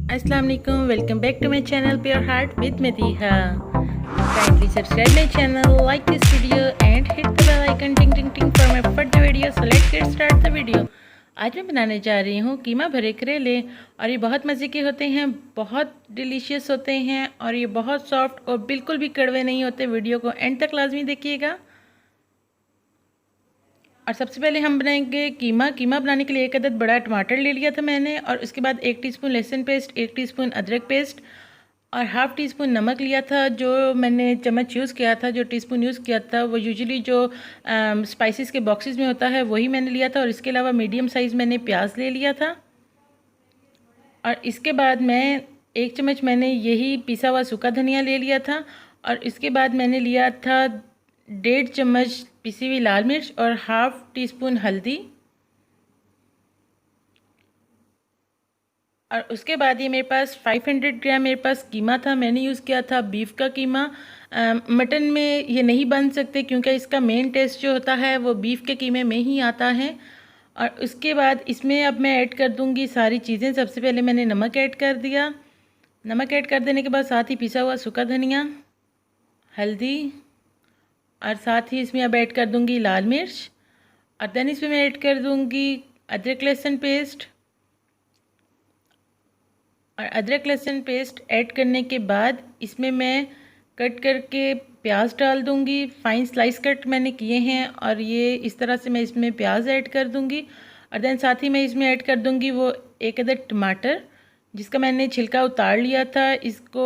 अस्सलाम वालेकुम, welcome back to my channel Pure Heart with Madiha. Kindly subscribe my channel, like this video and hit the bell icon ting ting ting for my further video. So let's get start the video. आज मैं बनाने जा रही हूँ कीमा भरे करेले और ये बहुत मज़े के होते हैं, बहुत डिलीशियस होते हैं और ये बहुत सॉफ्ट और बिल्कुल भी कड़वे नहीं होते। वीडियो को एंड तक लाजमी देखिएगा। और सबसे पहले हम बनाएंगे कीमा। कीमा बनाने के लिए एक अदद बड़ा टमाटर ले लिया था मैंने और उसके बाद 1 टीस्पून लहसुन पेस्ट, 1 टीस्पून अदरक पेस्ट और हाफ़ टी स्पून नमक लिया था। जो मैंने चम्मच यूज़ किया था, जो टीस्पून यूज़ किया था, वो यूजुअली जो स्पाइसेस के बॉक्सेस में होता है वही मैंने लिया था। और इसके अलावा मीडियम साइज़ मैंने प्याज ले लिया था। और इसके बाद मैं 1 चम्मच मैंने यही पिसा हुआ सूखा धनिया ले लिया था। और इसके बाद मैंने लिया था 1.5 चम्मच पिसी हुई लाल मिर्च और हाफ़ टी स्पून हल्दी। और उसके बाद ये मेरे पास 500 ग्राम मेरे पास कीमा था। मैंने यूज़ किया था बीफ का कीमा। मटन में ये नहीं बन सकते क्योंकि इसका मेन टेस्ट जो होता है वो बीफ के कीमे में ही आता है। और उसके बाद इसमें अब मैं ऐड कर दूंगी सारी चीज़ें। सबसे पहले मैंने नमक ऐड कर दिया। नमक ऐड कर देने के बाद साथ ही पिसा हुआ सूखा धनिया, हल्दी और साथ ही इसमें अब ऐड कर दूंगी लाल मिर्च। और देन इसमें मैं ऐड कर दूंगी अदरक लहसुन पेस्ट। और अदरक लहसुन पेस्ट ऐड करने के बाद इसमें मैं कट करके प्याज डाल दूंगी। फाइन स्लाइस कट मैंने किए हैं और ये इस तरह से मैं इसमें प्याज ऐड कर दूंगी। और देन साथ ही मैं इसमें ऐड कर दूंगी वो एक अदद टमाटर जिसका मैंने छिलका उतार लिया था। इसको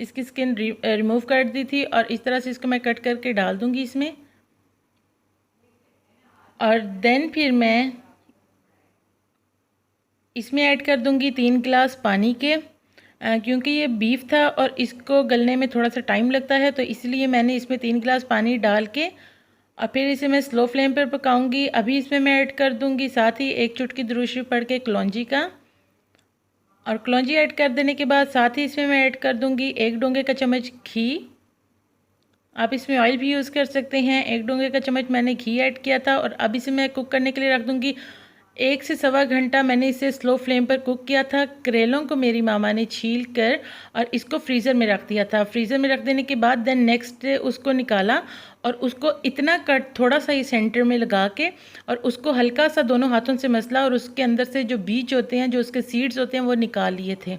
इसकी स्किन रिमूव कर दी थी और इस तरह से इसको मैं कट करके डाल दूंगी इसमें। और देन फिर मैं इसमें ऐड कर दूंगी 3 गिलास पानी के। क्योंकि ये बीफ था और इसको गलने में थोड़ा सा टाइम लगता है तो इसलिए मैंने इसमें 3 गिलास पानी डाल के और फिर इसे मैं स्लो फ्लेम पर पकाऊंगी। अभी इसमें मैं ऐड कर दूंगी साथ ही 1 चुटकी दुरूशी पड़ के कलौंजी का। और कलौंजी ऐड कर देने के बाद साथ ही इसमें मैं ऐड कर दूंगी 1 डोंगे का चम्मच घी। आप इसमें ऑयल भी यूज़ कर सकते हैं। 1 डोंगे का चम्मच मैंने घी ऐड किया था। और अब इसे मैं कुक करने के लिए रख दूंगी। 1 से सवा घंटा मैंने इसे स्लो फ्लेम पर कुक किया था। करेलों को मेरी मामा ने छील कर और इसको फ्रीज़र में रख दिया था। फ्रीज़र में रख देने के बाद देन नेक्स्ट डे उसको निकाला और उसको इतना कट थोड़ा सा ही सेंटर में लगा के और उसको हल्का सा दोनों हाथों से मसला और उसके अंदर से जो बीज होते हैं, जो उसके सीड्स होते हैं, वो निकाल लिए थे।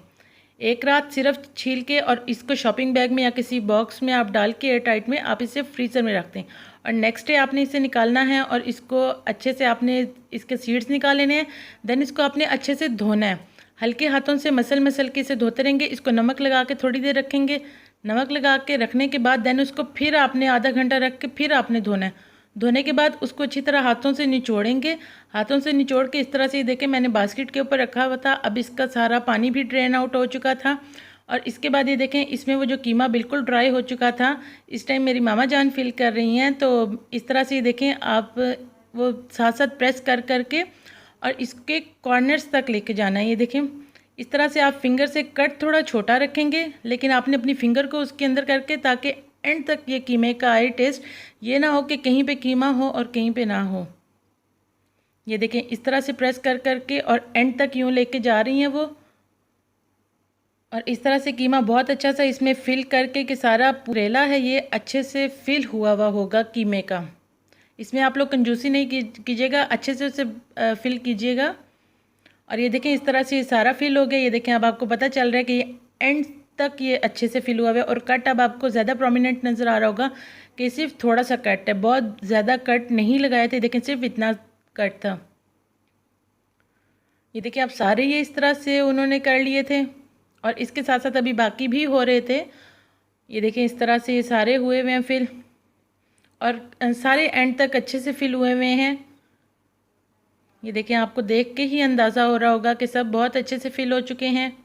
1 रात सिर्फ छील के और इसको शॉपिंग बैग में या किसी बॉक्स में आप डाल के एयर टाइट में आप इसे फ्रीज़र में रख दें। और नेक्स्ट डे आपने इसे निकालना है और इसको अच्छे से आपने इसके सीड्स निकाल लेने हैं। देन इसको आपने अच्छे से धोना है। हल्के हाथों से मसल मसल के इसे धोते रहेंगे। इसको नमक लगा के थोड़ी देर रखेंगे। नमक लगा के रखने के बाद देन उसको फिर आपने आधा घंटा रख के फिर आपने धोना है। धोने के बाद उसको अच्छी तरह हाथों से निचोड़ेंगे। हाथों से निचोड़ के इस तरह से देखें मैंने बास्केट के ऊपर रखा हुआ था। अब इसका सारा पानी भी ड्रेन आउट हो चुका था। और इसके बाद ये देखें इसमें वो जो कीमा बिल्कुल ड्राई हो चुका था। इस टाइम मेरी मामा जान फील कर रही हैं तो इस तरह से ये देखें आप वो साथ साथ प्रेस कर करके और इसके कॉर्नर्स तक लेके जाना है। ये देखें इस तरह से आप फिंगर से कट थोड़ा छोटा रखेंगे लेकिन आपने अपनी फिंगर को उसके अंदर करके ताकि एंड तक ये कीमे का आए टेस्ट। ये ना हो कि कहीं पे कीमा हो और कहीं पे ना हो। ये देखें इस तरह से प्रेस कर करके और एंड तक यूँ लेके जा रही हैं वो। और इस तरह से कीमा बहुत अच्छा सा इसमें फिल करके कि सारा करेला है ये अच्छे से फिल हुआ हुआ होगा कीमे का। इसमें आप लोग कंजूसी नहीं कीजिएगा, अच्छे से उसे फिल कीजिएगा। और ये देखें इस तरह से ये सारा फिल हो गया। ये देखें अब आपको पता चल रहा है कि ये एंड तक ये अच्छे से फिल हुआ है। और कट अब आपको ज़्यादा प्रोमिनेंट नज़र आ रहा होगा कि सिर्फ थोड़ा सा कट है, बहुत ज़्यादा कट नहीं लगाए थे। देखें सिर्फ इतना कट था। ये देखिए आप सारे ये इस तरह से उन्होंने कर लिए थे और इसके साथ साथ अभी बाकी भी हो रहे थे। ये देखें इस तरह से ये सारे हुए हुए हैं फिल और सारे एंड तक अच्छे से फिल हुए हुए हैं। ये देखें आपको देख के ही अंदाज़ा हो रहा होगा कि सब बहुत अच्छे से फिल हो चुके हैं।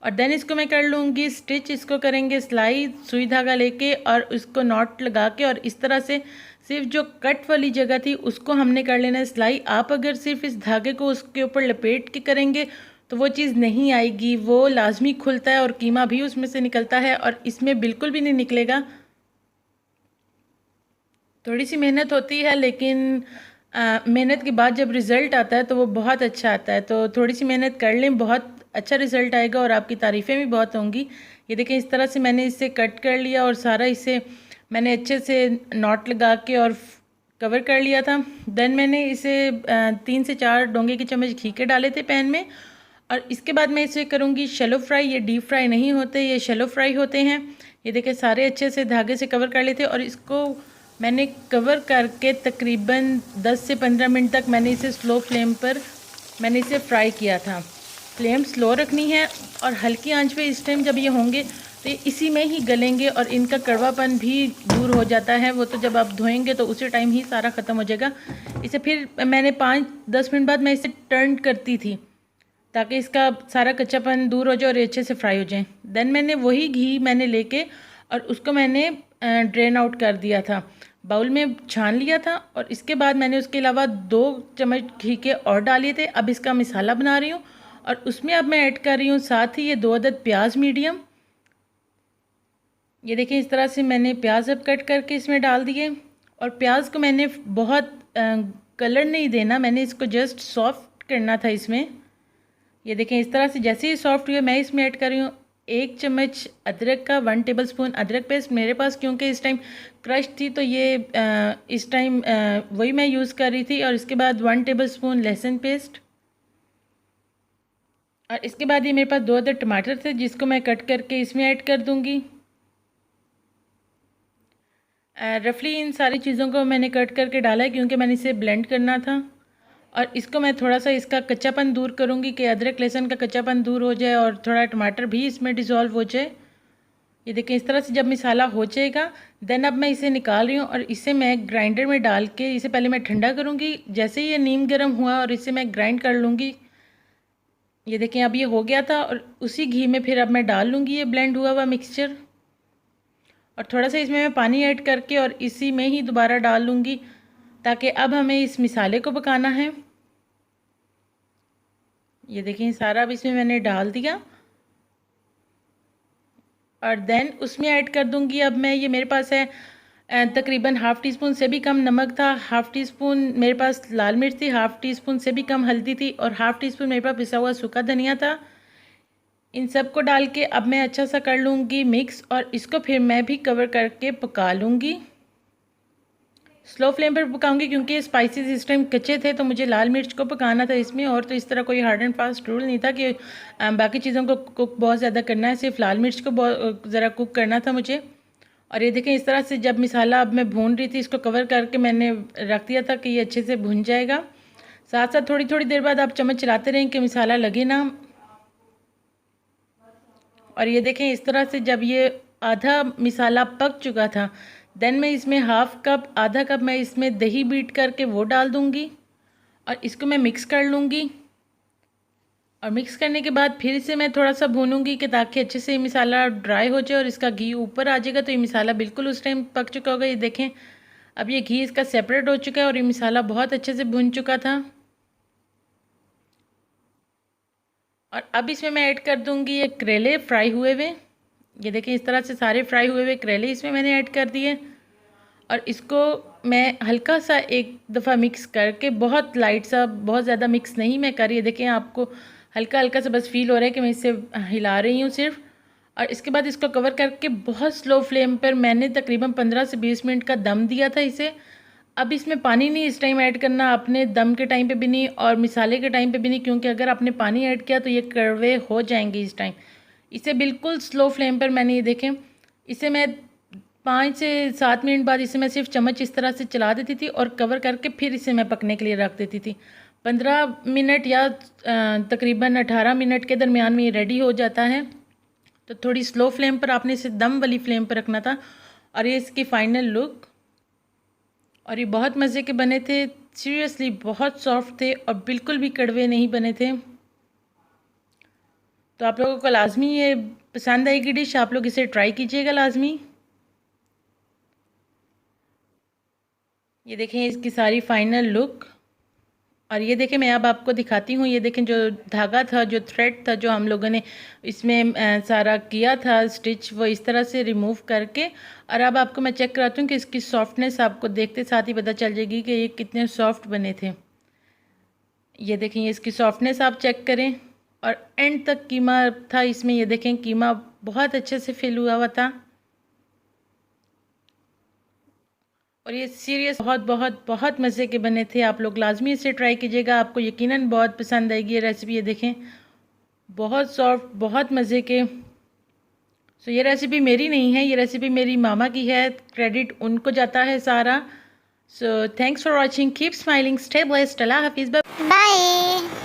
और देन इसको मैं कर लूँगी स्टिच। इसको करेंगे सिलाई सुई धागा लेके और उसको नॉट लगा के और इस तरह से सिर्फ जो कट वाली जगह थी उसको हमने कर लेना है सिलाई। आप अगर सिर्फ इस धागे को उसके ऊपर लपेट के करेंगे तो वो चीज़ नहीं आएगी, वो लाजमी खुलता है और कीमा भी उसमें से निकलता है और इसमें बिल्कुल भी नहीं निकलेगा। थोड़ी सी मेहनत होती है लेकिन मेहनत के बाद जब रिज़ल्ट आता है तो वो बहुत अच्छा आता है। तो थोड़ी सी मेहनत कर लें, बहुत अच्छा रिज़ल्ट आएगा और आपकी तारीफ़ें भी बहुत होंगी। ये देखें, इस तरह से मैंने इसे कट कर लिया और सारा इसे मैंने अच्छे से नॉट लगा के और कवर कर लिया था। देन मैंने इसे 3 से 4 डोंगे के चम्मच घी के डाले थे पैन में, और इसके बाद मैं इसे करूँगी शैलो फ्राई। ये डीप फ्राई नहीं होते, ये शैलो फ्राई होते हैं। ये देखें, सारे अच्छे से धागे से कवर कर लेते, और इसको मैंने कवर करके तकरीबन 10 से 15 मिनट तक मैंने इसे स्लो फ्लेम पर मैंने इसे फ्राई किया था। फ्लेम स्लो रखनी है और हल्की आंच पे इस टाइम जब ये होंगे तो ये इसी में ही गलेंगे और इनका कड़वापन भी दूर हो जाता है। वो तो जब आप धोएंगे तो उसी टाइम ही सारा ख़त्म हो जाएगा। इसे फिर मैंने 5-10 मिनट बाद मैं इसे टर्न करती थी ताकि इसका सारा कच्चापन दूर हो जाए और ये अच्छे से फ्राई हो जाए। देन मैंने वही घी मैंने लेके और उसको मैंने ड्रेन आउट कर दिया था, बाउल में छान लिया था, और इसके बाद मैंने उसके अलावा 2 चम्मच घी के और डाले थे। अब इसका मसाला बना रही हूँ और उसमें अब मैं ऐड कर रही हूँ साथ ही ये 2 अदद प्याज मीडियम। ये देखें, इस तरह से मैंने प्याज अब कट करके इसमें डाल दिए, और प्याज को मैंने बहुत कलर नहीं देना, मैंने इसको जस्ट सॉफ्ट करना था इसमें। ये देखें, इस तरह से जैसे ही सॉफ्ट हुए मैं इसमें ऐड कर रही हूँ 1 चम्मच अदरक का, 1 टेबलस्पून अदरक पेस्ट मेरे पास क्योंकि इस टाइम क्रश थी तो ये इस टाइम वही मैं यूज़ कर रही थी। और इसके बाद 1 टेबलस्पून लहसुन पेस्ट, और इसके बाद ये मेरे पास 2 अदर टमाटर थे जिसको मैं कट करके इसमें ऐड कर दूँगी। रफली इन सारी चीज़ों को मैंने कट करके डाला है क्योंकि मैंने इसे ब्लेंड करना था, और इसको मैं थोड़ा सा इसका कच्चापन दूर करूँगी कि अदरक लहसुन का कच्चापन दूर हो जाए और थोड़ा टमाटर भी इसमें डिज़ोल्व हो जाए। ये देखें, इस तरह से जब मसाला हो जाएगा देन अब मैं इसे निकाल रही हूँ और इसे मैं ग्राइंडर में डाल के इसे पहले मैं ठंडा करूँगी। जैसे ही ये नीम गर्म हुआ और इसे मैं ग्राइंड कर लूँगी। ये देखें, अब ये हो गया था और उसी घी में फिर अब मैं डाल लूँगी ये ब्लेंड हुआ हुआ मिक्सचर, और थोड़ा सा इसमें मैं पानी ऐड करके और इसी में ही दोबारा डाल लूँगी ताकि अब हमें इस मिसाले को पकाना है। ये देखें, सारा अब इसमें मैंने डाल दिया और देन उसमें ऐड कर दूंगी अब मैं, ये मेरे पास है तकरीबन हाफ़ टी स्पून से भी कम नमक था, हाफ़ टी स्पून मेरे पास लाल मिर्च थी, हाफ़ टी स्पून से भी कम हल्दी थी, और हाफ़ टी स्पून मेरे पास पिसा हुआ सूखा धनिया था। इन सब को डाल के अब मैं अच्छा सा कर लूँगी मिक्स, और इसको फिर मैं भी कवर करके पका लूँगी। स्लो फ्लेम पर पकाऊंगी क्योंकि स्पाइसेस इस टाइम कच्चे थे तो मुझे लाल मिर्च को पकाना था इसमें, और तो इस तरह कोई हार्ड एंड फास्ट रूल नहीं था कि बाकी चीज़ों को कुक बहुत ज़्यादा करना है, सिर्फ लाल मिर्च को बहुत ज़रा कुक करना था मुझे। और ये देखें, इस तरह से जब मसाला अब मैं भून रही थी इसको कवर करके मैंने रख दिया था कि ये अच्छे से भुन जाएगा। साथ साथ थोड़ी थोड़ी देर बाद आप चम्मच चलाते रहें कि मसाला लगे ना। और ये देखें, इस तरह से जब ये आधा मसाला पक चुका था देन मैं इसमें आधा कप मैं इसमें दही बीट करके वो डाल दूँगी, और इसको मैं मिक्स कर लूँगी। और मिक्स करने के बाद फिर इसे मैं थोड़ा सा भूनूंगी कि ताकि अच्छे से ये मसाला ड्राई हो जाए और इसका घी ऊपर आ जाएगा तो ये मसाला बिल्कुल उस टाइम पक चुका होगा। ये देखें, अब ये घी इसका सेपरेट हो चुका है और ये मसाला बहुत अच्छे से भुन चुका था। और अब इसमें मैं ऐड कर दूँगी ये करेले फ्राई हुए हुए। ये देखें, इस तरह से सारे फ्राई हुए हुए करेले इसमें मैंने ऐड कर दिए, और इसको मैं हल्का सा एक दफ़ा मिक्स करके, बहुत लाइट सा, बहुत ज़्यादा मिक्स नहीं मैं कर रही है। देखें, आपको हल्का हल्का सा बस फील हो रहा है कि मैं इसे हिला रही हूँ सिर्फ। और इसके बाद इसको कवर करके बहुत स्लो फ्लेम पर मैंने तकरीबन 15 से 20 मिनट का दम दिया था इसे। अब इसमें पानी नहीं इस टाइम ऐड करना आपने, दम के टाइम पे भी नहीं और मिसाले के टाइम पे भी नहीं, क्योंकि अगर आपने पानी ऐड किया तो ये कड़वे हो जाएंगे इस टाइम। इसे बिल्कुल स्लो फ्लेम पर मैंने, ये देखें, इसे मैं 5 से 7 मिनट बाद इसे मैं सिर्फ चम्मच इस तरह से चला देती थी और कवर करके फिर इसे मैं पकने के लिए रख देती थी। 15 मिनट या तकरीबन 18 मिनट के दरमियान में ये रेडी हो जाता है। तो थोड़ी स्लो फ्लेम पर आपने इसे दम वाली फ्लेम पर रखना था। और ये इसकी फ़ाइनल लुक, और ये बहुत मज़े के बने थे, सीरियसली बहुत सॉफ्ट थे और बिल्कुल भी कड़वे नहीं बने थे। तो आप लोगों को लाजमी ये पसंद आएगी डिश, आप लोग इसे ट्राई कीजिएगा लाजमी। ये देखें इसकी सारी फाइनल लुक, और ये देखें, मैं अब आपको दिखाती हूँ। ये देखें, जो धागा था, जो थ्रेड था, जो हम लोगों ने इसमें सारा किया था स्टिच, वो इस तरह से रिमूव करके, और अब आपको मैं चेक कराती हूँ कि इसकी सॉफ्टनेस आपको देखते साथ ही पता चल जाएगी कि ये कितने सॉफ्ट बने थे। ये देखें, ये इसकी सॉफ्टनेस आप चेक करें। और एंड तक कीमा था इसमें, ये देखें कीमा बहुत अच्छे से फिल हुआ हुआ था। और ये सीरियस बहुत बहुत बहुत मज़े के बने थे। आप लोग लाजमी इसे ट्राई कीजिएगा, आपको यकीनन बहुत पसंद आएगी ये रेसिपी। ये देखें, बहुत सॉफ्ट, बहुत मज़े के। सो ये रेसिपी मेरी नहीं है, ये रेसिपी मेरी मामा की है, क्रेडिट उनको जाता है सारा। So thanks for watching, keep smiling, stay blessed, Allah हाफिज़, बाय।